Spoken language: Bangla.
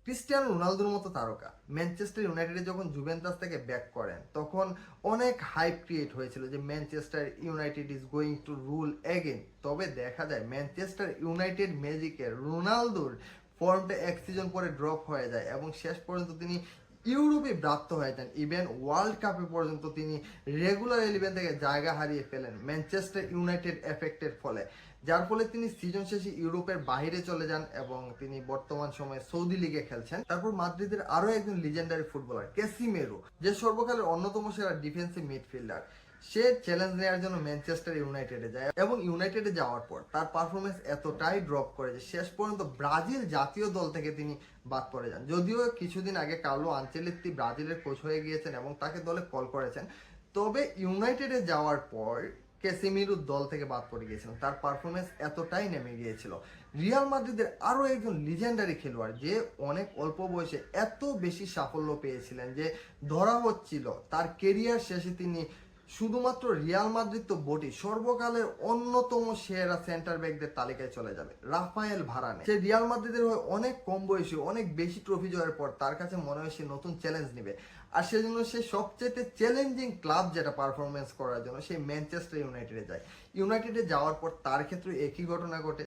ক্রিস্টিয়ানো রোনালদোর মতো তারকা ম্যানচেস্টার ইউনাইটেডে যখন জুভেন্টাস থেকে ব্যাক করেন তখন অনেক হাইপ ক্রিয়েট হয়েছিল যে Manchester United is going to rule again. তবে দেখা যায় ম্যানচেস্টার ইউনাইটেড ম্যাজিকের রোনালদোর ফর্মটা এক সিজন পরে ড্রপ হয়ে যায় এবং শেষ পর্যন্ত তিনি ইউরোপে ব্রাত্য হয়ে যান। ইভেন ওয়ার্ল্ড কাপে পর্যন্ত তিনি রেগুলার 11 থেকে জায়গা হারিয়ে ফেলেন ম্যানচেস্টার ইউনাইটেড এফেক্টের ফলে, যার ফলে তিনি সিজন শেষে ইউরোপের বাইরে চলে যান এবং তিনি বর্তমান সময়ে সৌদি লিগে খেলছেন। তারপর মাদ্রিদের আরো একজন লিজেন্ডারি ফুটবলার ক্যাসিমেরো, যে সর্বকালের অন্যতম সেরা ডিফেন্সিভ মিডফিল্ডার, সে চ্যালেঞ্জ নেওয়ার জন্য ম্যানচেস্টার ইউনাইটেডে যায় এবং ইউনাইটেডে যাওয়ার পর তার পারফরমেন্স এতটাই ড্রপ করে যে শেষ পর্যন্ত ব্রাজিল জাতীয় দল থেকে তিনি বাদ পড়ে যান। যদিও কিছুদিন আগে কার্লো আনচেলত্তি ব্রাজিলের কোচ হয়ে গিয়েছেন এবং তাকে দলে কল করেছেন, তবে ইউনাইটেডে যাওয়ার পর ক্যাসিমিরো দল থেকে বাদ পড়ে গিয়েছিলেন। তার পারফরমেন্স এতটাই নেমে গিয়েছিল। রিয়াল মাদ্রিদের আরো একজন লিজেন্ডারি খেলোয়াড় যে অনেক অল্প বয়সে এত বেশি সাফল্য পেয়েছিলেন যে ধরা হচ্ছিল তার কেরিয়ার শেষে তিনি শুধুমাত্র রিয়াল মাদ্রিদ তো বটি, সর্বকালের অন্যতম সেরা সেন্টার ব্যাকদের তালিকায় চলে যাবে, রাফায়েল ভারানে। সে রিয়াল মাদ্রিদের হয়ে অনেক কম বয়সী অনেক বেশি ট্রফি জয়ের পর তার কাছে মনে হয় সে নতুন চ্যালেঞ্জ নেবে, আর সেজন্য সে সবচেয়ে চ্যালেঞ্জিং ক্লাব যেটা পারফরমেন্স করার জন্য সেই ম্যানচেস্টার ইউনাইটেডে যায়। ইউনাইটেডে যাওয়ার পর তার ক্ষেত্রে একই ঘটনা ঘটে,